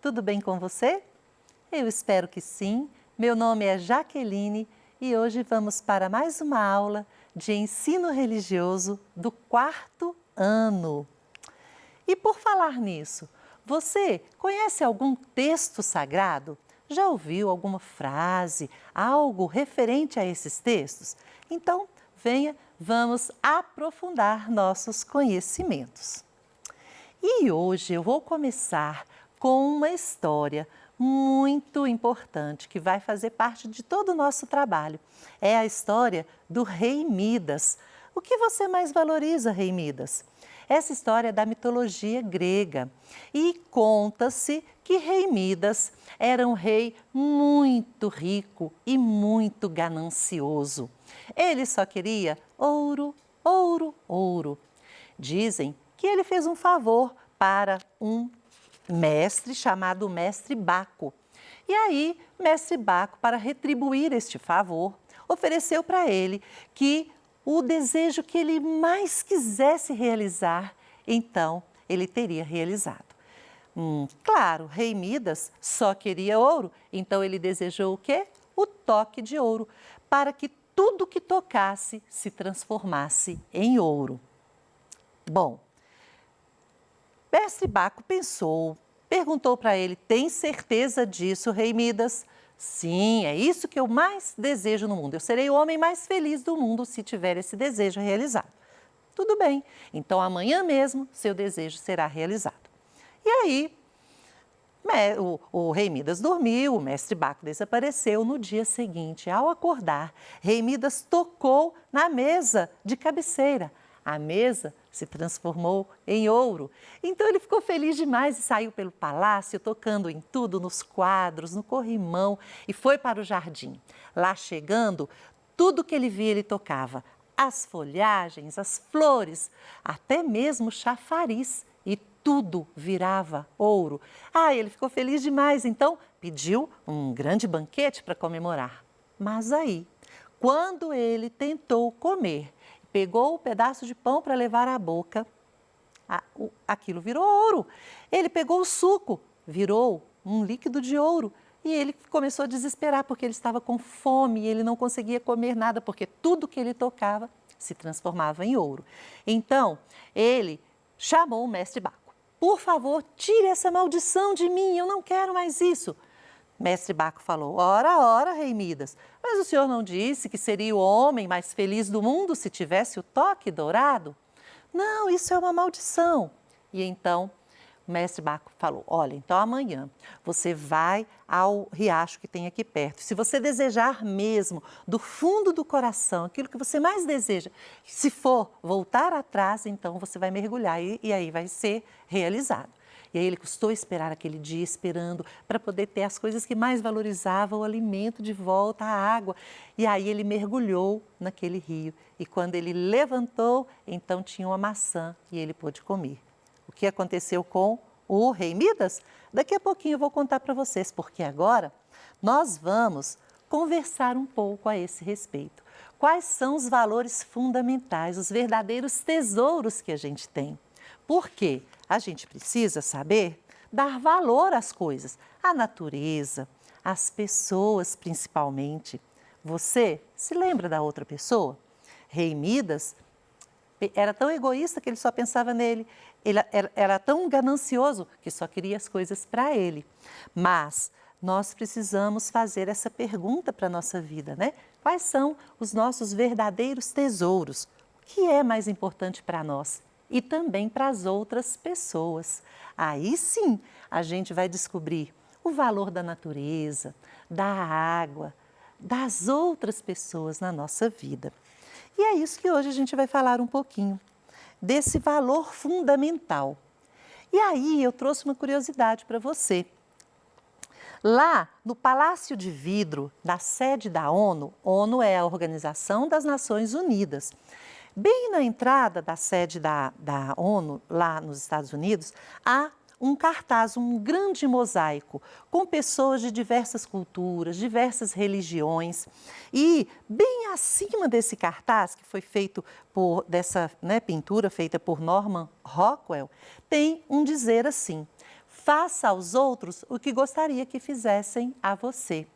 tudo bem com você? Eu espero que sim. Meu nome é Jaqueline e hoje vamos para mais uma aula de ensino religioso do 4º ano. E por falar nisso, você conhece algum texto sagrado? Já ouviu alguma frase, algo referente a esses textos? Então, venha, vamos aprofundar nossos conhecimentos. E hoje eu vou começar com uma história muito importante que vai fazer parte de todo o nosso trabalho. É a história do rei Midas. O que você mais valoriza, rei Midas? Essa história é da mitologia grega e conta-se que rei Midas era um rei muito rico e muito ganancioso. Ele só queria ouro, ouro, ouro. Dizem que ele fez um favor para um mestre chamado Mestre Baco. E aí, Mestre Baco, para retribuir este favor, ofereceu para ele que o desejo que ele mais quisesse realizar, então ele teria realizado. Claro, rei Midas só queria ouro, então ele desejou o quê? O toque de ouro, para que tudo que tocasse se transformasse em ouro. Bom, Mestre Baco pensou, perguntou para ele, tem certeza disso, rei Midas? Sim, é isso que eu mais desejo no mundo. Eu serei o homem mais feliz do mundo se tiver esse desejo realizado. Tudo bem, então amanhã mesmo seu desejo será realizado. E aí, o rei Midas dormiu, o mestre Baco desapareceu. No dia seguinte, ao acordar, rei Midas tocou na mesa de cabeceira. A mesa se transformou em ouro. Então ele ficou feliz demais e saiu pelo palácio, tocando em tudo, nos quadros, no corrimão, e foi para o jardim. Lá chegando, tudo que ele via ele tocava, as folhagens, as flores, até mesmo chafariz, e tudo virava ouro. Ele ficou feliz demais, então pediu um grande banquete para comemorar. Mas aí, quando ele tentou comer, pegou o pedaço de pão para levar à boca, aquilo virou ouro. Ele pegou o suco, virou um líquido de ouro. E ele começou a desesperar porque ele estava com fome e ele não conseguia comer nada, porque tudo que ele tocava se transformava em ouro. Então, ele chamou o mestre Baco. Por favor, tire essa maldição de mim, eu não quero mais isso. Mestre Baco falou, ora, ora, rei Midas, mas o senhor não disse que seria o homem mais feliz do mundo se tivesse o toque dourado? Não, isso é uma maldição. E então, o mestre Baco falou, olha, então amanhã você vai ao riacho que tem aqui perto. Se você desejar mesmo, do fundo do coração, aquilo que você mais deseja, se for voltar atrás, então você vai mergulhar e aí vai ser realizado. E aí ele custou esperar aquele dia, esperando para poder ter as coisas que mais valorizava, o alimento de volta, a água. E aí ele mergulhou naquele rio. E quando ele levantou, então tinha uma maçã e ele pôde comer. O que aconteceu com o rei Midas? Daqui a pouquinho eu vou contar para vocês, porque agora nós vamos conversar um pouco a esse respeito. Quais são os valores fundamentais, os verdadeiros tesouros que a gente tem? Por quê? A gente precisa saber dar valor às coisas, à natureza, às pessoas principalmente. Você se lembra da outra pessoa? Rei Midas era tão egoísta que ele só pensava nele. Ele era tão ganancioso que só queria as coisas para ele. Mas nós precisamos fazer essa pergunta para a nossa vida, né? Quais são os nossos verdadeiros tesouros? O que é mais importante para nós? E também para as outras pessoas. Aí sim, a gente vai descobrir o valor da natureza, da água, das outras pessoas na nossa vida. E é isso que hoje a gente vai falar um pouquinho, desse valor fundamental. E aí eu trouxe uma curiosidade para você. Lá no Palácio de Vidro, da sede da ONU, ONU é a Organização das Nações Unidas, bem na entrada da sede da ONU, lá nos Estados Unidos, há um cartaz, um grande mosaico, com pessoas de diversas culturas, diversas religiões. E bem acima desse cartaz, que foi feito dessa pintura feita por Norman Rockwell, tem um dizer assim: Faça aos outros o que gostaria que fizessem a você.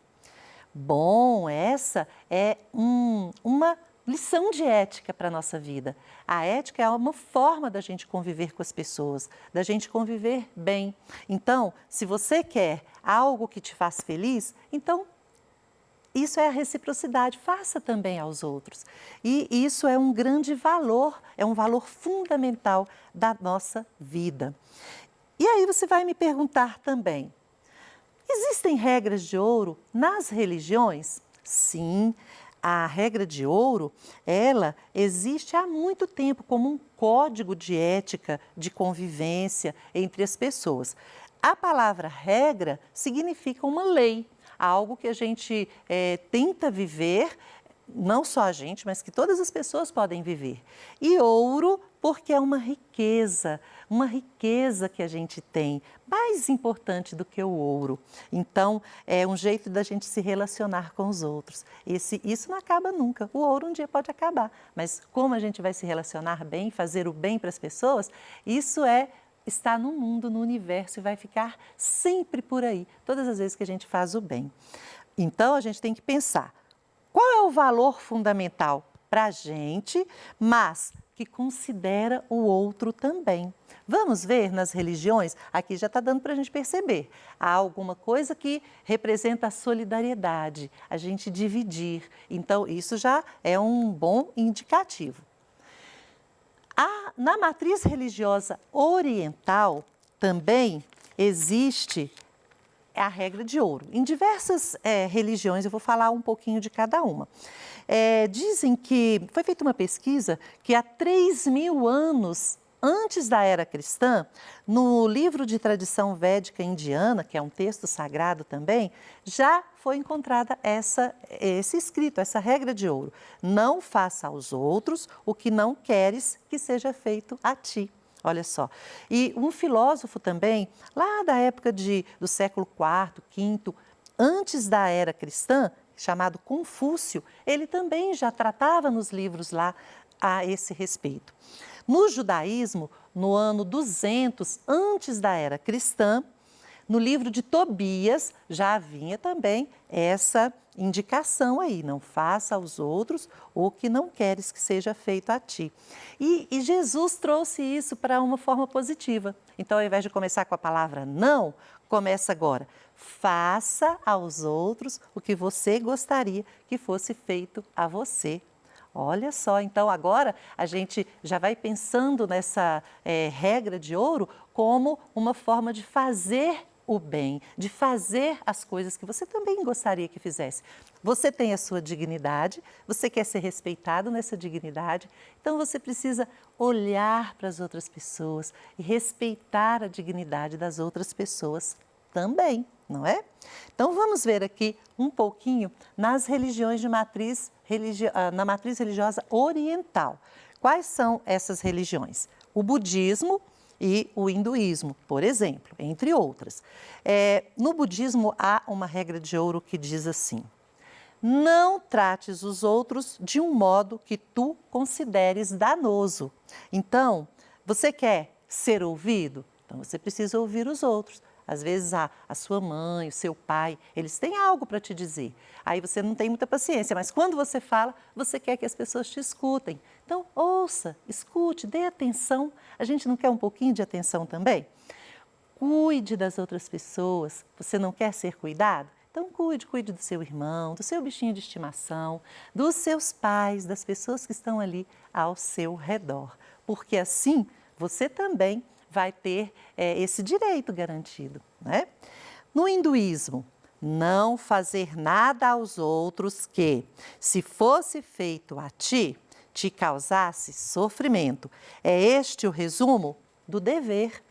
Bom, essa é uma lição de ética para a nossa vida. A ética é uma forma da gente conviver com as pessoas, da gente conviver bem. Então, se você quer algo que te faz feliz, então isso é a reciprocidade, faça também aos outros. E isso é um grande valor, é um valor fundamental da nossa vida. E aí você vai me perguntar também, existem regras de ouro nas religiões? Sim, a regra de ouro, ela existe há muito tempo como um código de ética, de convivência entre as pessoas. A palavra regra significa uma lei, algo que a gente tenta viver, não só a gente, mas que todas as pessoas podem viver. E ouro, porque é uma riqueza que a gente tem, mais importante do que o ouro. Então, é um jeito da gente se relacionar com os outros. Isso não acaba nunca. O ouro um dia pode acabar, mas como a gente vai se relacionar bem, fazer o bem para as pessoas, isso está no mundo, no universo e vai ficar sempre por aí, todas as vezes que a gente faz o bem. Então, a gente tem que pensar, qual é o valor fundamental para a gente, mas que considera o outro também. Vamos ver nas religiões, aqui já está dando para a gente perceber, há alguma coisa que representa a solidariedade, a gente dividir, então isso já é um bom indicativo. Na matriz religiosa oriental também existe a regra de ouro. Em diversas religiões, eu vou falar um pouquinho de cada uma. Dizem que foi feita uma pesquisa que há 3.000 anos antes da era cristã, no livro de tradição védica indiana, que é um texto sagrado também, já foi encontrada esse escrito, essa regra de ouro. Não faça aos outros o que não queres que seja feito a ti. Olha só. E um filósofo também, lá da época do século IV, V, antes da era cristã, chamado Confúcio, ele também já tratava nos livros lá a esse respeito. No judaísmo, no ano 200 antes da era cristã, no livro de Tobias já havia também essa indicação aí, não faça aos outros o que não queres que seja feito a ti. E Jesus trouxe isso para uma forma positiva. Então, ao invés de começar com a palavra não, começa agora. Faça aos outros o que você gostaria que fosse feito a você. Olha só, então agora a gente já vai pensando nessa regra de ouro como uma forma de fazer o bem, de fazer as coisas que você também gostaria que fizesse. Você tem a sua dignidade, você quer ser respeitado nessa dignidade, então você precisa olhar para as outras pessoas e respeitar a dignidade das outras pessoas também, não é? Então vamos ver aqui um pouquinho nas religiões de na matriz religiosa oriental. Quais são essas religiões? O budismo e o hinduísmo, por exemplo, entre outras. No budismo há uma regra de ouro que diz assim: não trates os outros de um modo que tu consideres danoso. Então, você quer ser ouvido? Então você precisa ouvir os outros. Às vezes a sua mãe, o seu pai, eles têm algo para te dizer. Aí você não tem muita paciência, mas quando você fala, você quer que as pessoas te escutem. Então, ouça, escute, dê atenção. A gente não quer um pouquinho de atenção também? Cuide das outras pessoas. Você não quer ser cuidado? Então, cuide do seu irmão, do seu bichinho de estimação, dos seus pais, das pessoas que estão ali ao seu redor. Porque assim, você também vai ter esse direito garantido, né? No hinduísmo, não fazer nada aos outros que, se fosse feito a ti, te causasse sofrimento. É este o resumo do dever.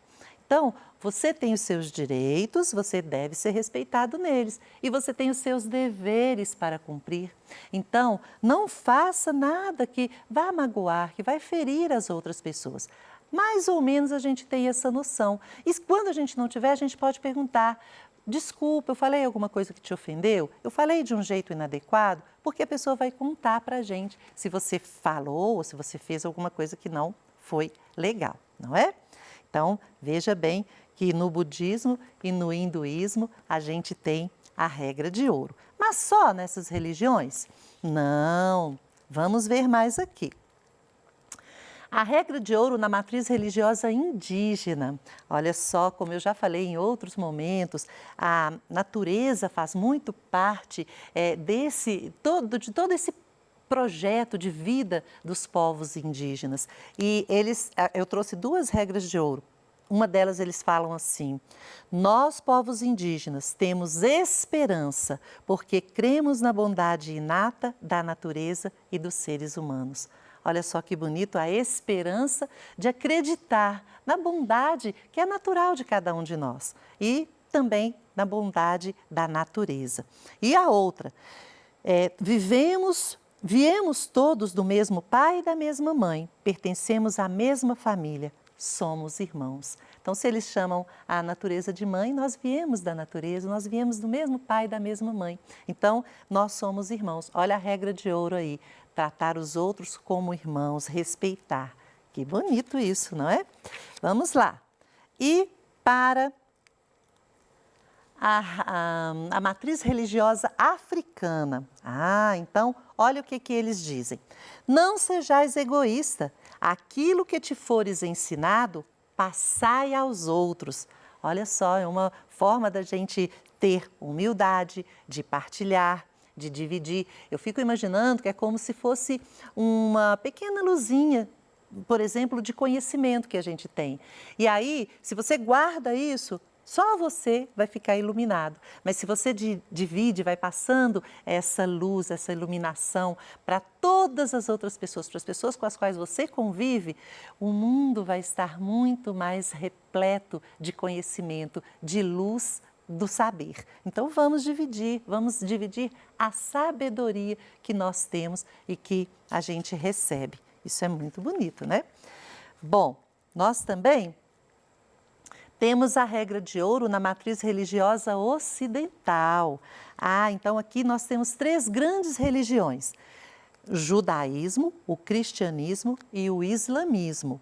Então, você tem os seus direitos, você deve ser respeitado neles e você tem os seus deveres para cumprir. Então, não faça nada que vá magoar, que vai ferir as outras pessoas. Mais ou menos a gente tem essa noção. E quando a gente não tiver, a gente pode perguntar: desculpa, eu falei alguma coisa que te ofendeu? Eu falei de um jeito inadequado? Porque a pessoa vai contar para a gente se você falou ou se você fez alguma coisa que não foi legal, não é? Então, veja bem que no budismo e no hinduísmo a gente tem a regra de ouro. Mas só nessas religiões? Não, vamos ver mais aqui. A regra de ouro na matriz religiosa indígena. Olha só, como eu já falei em outros momentos, a natureza faz muito parte de todo esse projeto de vida dos povos indígenas. E eu trouxe duas regras de ouro. Uma delas eles falam assim: nós, povos indígenas, temos esperança porque cremos na bondade inata da natureza e dos seres humanos. Olha só que bonito, a esperança de acreditar na bondade que é natural de cada um de nós e também na bondade da natureza. E a outra, viemos todos do mesmo pai e da mesma mãe, pertencemos à mesma família, somos irmãos. Então, se eles chamam a natureza de mãe, nós viemos da natureza, nós viemos do mesmo pai e da mesma mãe. Então, nós somos irmãos. Olha a regra de ouro aí, tratar os outros como irmãos, respeitar. Que bonito isso, não é? Vamos lá. E para a matriz religiosa africana. Então, olha o que eles dizem. Não sejais egoísta, aquilo que te fores ensinado, passai aos outros. Olha só, é uma forma da gente ter humildade, de partilhar, de dividir. Eu fico imaginando que é como se fosse uma pequena luzinha, por exemplo, de conhecimento que a gente tem. E aí, se você guarda isso, só você vai ficar iluminado. Mas se você divide, vai passando essa luz, essa iluminação para todas as outras pessoas, para as pessoas com as quais você convive, o mundo vai estar muito mais repleto de conhecimento, de luz, do saber. Então vamos dividir a sabedoria que nós temos e que a gente recebe. Isso é muito bonito, né? Bom, nós também temos a regra de ouro na matriz religiosa ocidental. Então aqui nós temos 3 grandes religiões: o judaísmo, o cristianismo e o islamismo.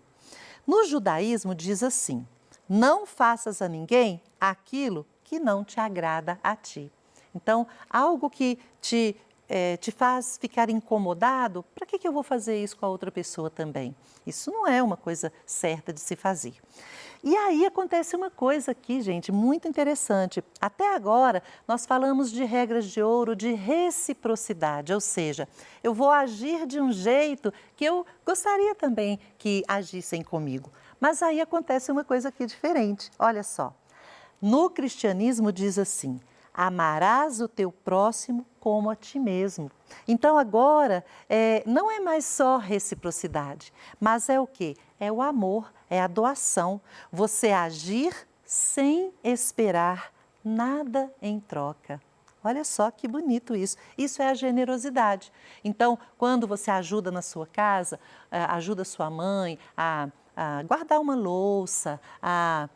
No judaísmo diz assim: não faças a ninguém aquilo que não te agrada a ti. Então, algo que te faz ficar incomodado, para que eu vou fazer isso com a outra pessoa também? Isso não é uma coisa certa de se fazer. E aí acontece uma coisa aqui, gente, muito interessante. Até agora, nós falamos de regras de ouro, de reciprocidade, ou seja, eu vou agir de um jeito que eu gostaria também que agissem comigo. Mas aí acontece uma coisa aqui diferente, olha só. No cristianismo diz assim: amarás o teu próximo como a ti mesmo. Então agora não é mais só reciprocidade, mas é o quê? É o amor, é a doação. Você agir sem esperar nada em troca. Olha só que bonito isso. Isso é a generosidade. Então, quando você ajuda na sua casa, ajuda sua mãe a guardar uma louça, a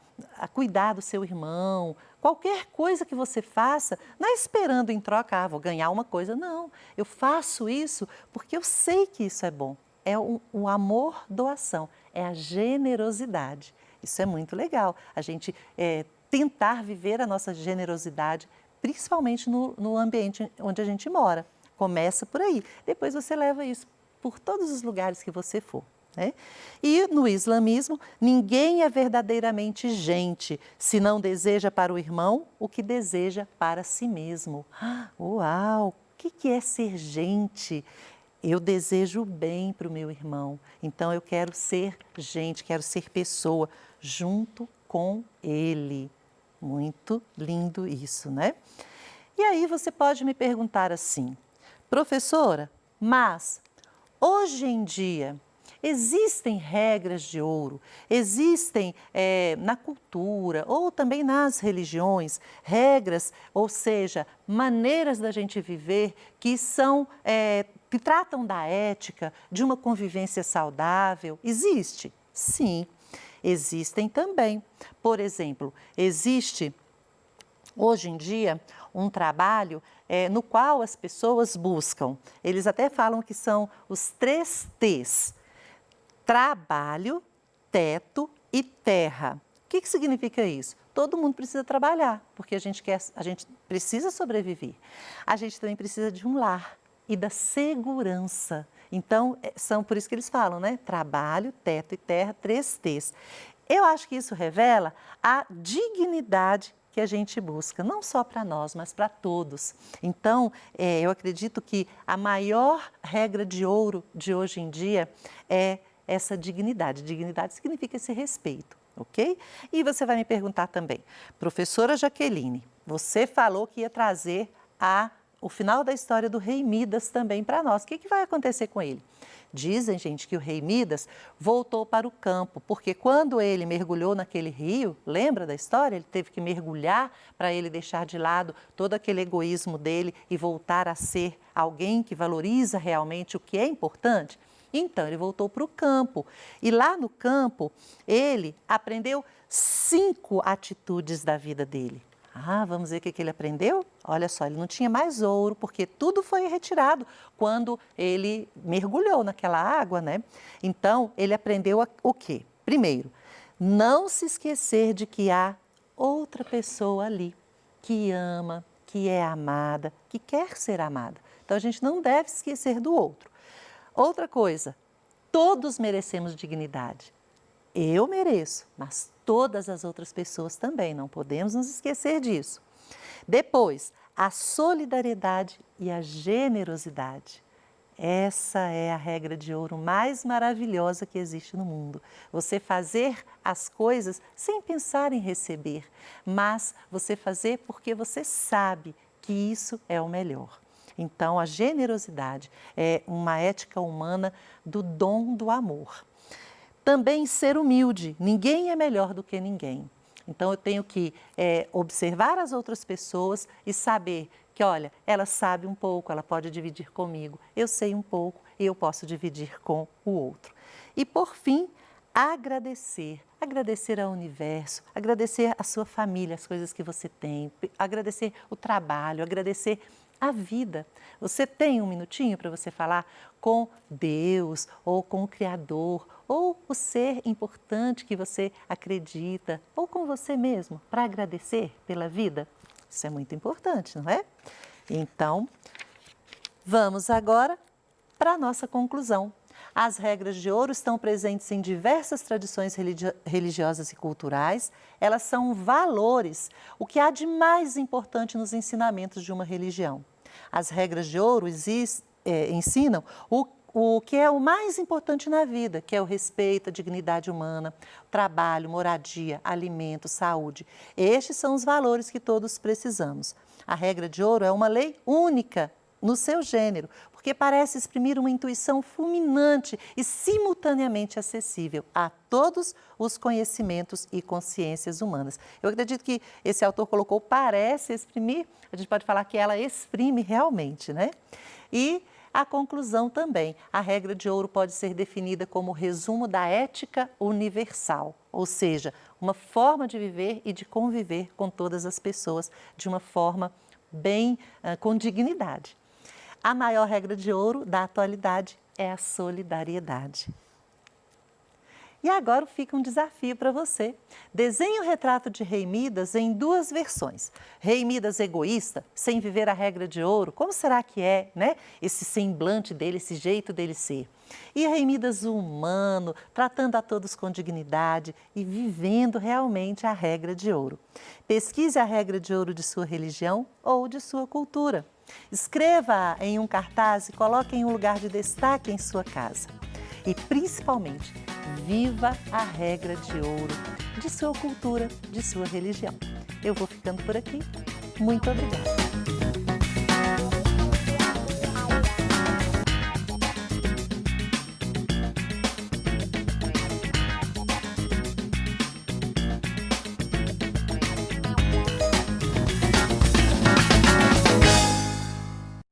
cuidar do seu irmão, qualquer coisa que você faça, não é esperando em troca, vou ganhar uma coisa. Não, eu faço isso porque eu sei que isso é bom. É o amor doação, é a generosidade. Isso é muito legal, a gente tentar viver a nossa generosidade, principalmente no ambiente onde a gente mora. Começa por aí, depois você leva isso por todos os lugares que você for. E no islamismo, ninguém é verdadeiramente gente se não deseja para o irmão o que deseja para si mesmo. Uau! O que é ser gente? Eu desejo o bem para o meu irmão, então eu quero ser gente, quero ser pessoa junto com ele. Muito lindo isso, né? E aí você pode me perguntar assim: professora, mas hoje em dia existem regras de ouro, existem na cultura ou também nas religiões, regras, ou seja, maneiras da gente viver que que tratam da ética, de uma convivência saudável. Existe? Sim, existem também. Por exemplo, existe hoje em dia um trabalho no qual as pessoas buscam, eles até falam que são os 3 T's: trabalho, teto e terra. que significa isso? Todo mundo precisa trabalhar, porque a gente precisa sobreviver. A gente também precisa de um lar e da segurança. Então, são por isso que eles falam, né? Trabalho, teto e terra, 3 T's. Eu acho que isso revela a dignidade que a gente busca, não só para nós, mas para todos. Então, eu acredito que a maior regra de ouro de hoje em dia é essa dignidade. Dignidade significa esse respeito, ok? E você vai me perguntar também, professora Jaqueline, você falou que ia trazer o final da história do rei Midas também para nós. O que vai acontecer com ele? Dizem, gente, que o rei Midas voltou para o campo, porque quando ele mergulhou naquele rio, lembra da história? Ele teve que mergulhar para ele deixar de lado todo aquele egoísmo dele e voltar a ser alguém que valoriza realmente o que é importante. Então, ele voltou para o campo e lá no campo ele aprendeu 5 atitudes da vida dele. Vamos ver o que ele aprendeu? Olha só, ele não tinha mais ouro, porque tudo foi retirado quando ele mergulhou naquela água, né? Então, ele aprendeu o quê? Primeiro, não se esquecer de que há outra pessoa ali, que ama, que é amada, que quer ser amada. Então, a gente não deve esquecer do outro. Outra coisa, todos merecemos dignidade. Eu mereço, mas todas as outras pessoas também, não podemos nos esquecer disso. Depois, a solidariedade e a generosidade. Essa é a regra de ouro mais maravilhosa que existe no mundo. Você fazer as coisas sem pensar em receber, mas você fazer porque você sabe que isso é o melhor. Então, a generosidade é uma ética humana do dom do amor. Também ser humilde, ninguém é melhor do que ninguém. Então, eu tenho que observar as outras pessoas e saber que, olha, ela sabe um pouco, ela pode dividir comigo, eu sei um pouco e eu posso dividir com o outro. E, por fim, agradecer. Agradecer ao universo, agradecer a sua família, as coisas que você tem, agradecer o trabalho, agradecer a vida. Você tem um minutinho para você falar com Deus ou com o Criador ou o ser importante que você acredita ou com você mesmo para agradecer pela vida? Isso é muito importante, não é? Então, vamos agora para a nossa conclusão. As regras de ouro estão presentes em diversas tradições religiosas e culturais. Elas são valores, o que há de mais importante nos ensinamentos de uma religião. As regras de ouro ensinam o que é o mais importante na vida, que é o respeito, a dignidade humana, trabalho, moradia, alimento, saúde. Estes são os valores que todos precisamos. A regra de ouro é uma lei única no seu gênero, porque parece exprimir uma intuição fulminante e simultaneamente acessível a todos os conhecimentos e consciências humanas. Eu acredito que esse autor colocou parece exprimir, a gente pode falar que ela exprime realmente, né? E a conclusão também, a regra de ouro pode ser definida como o resumo da ética universal, ou seja, uma forma de viver e de conviver com todas as pessoas de uma forma bem com dignidade. A maior regra de ouro da atualidade é a solidariedade. E agora fica um desafio para você. Desenhe o retrato de Rei Midas em 2 versões. Rei Midas egoísta, sem viver a regra de ouro, como será que é, né? Esse semblante dele, esse jeito dele ser. E Rei Midas humano, tratando a todos com dignidade e vivendo realmente a regra de ouro. Pesquise a regra de ouro de sua religião ou de sua cultura. Escreva em um cartaz e coloque em um lugar de destaque em sua casa. E, principalmente, viva a regra de ouro de sua cultura, de sua religião. Eu vou ficando por aqui. Muito obrigada.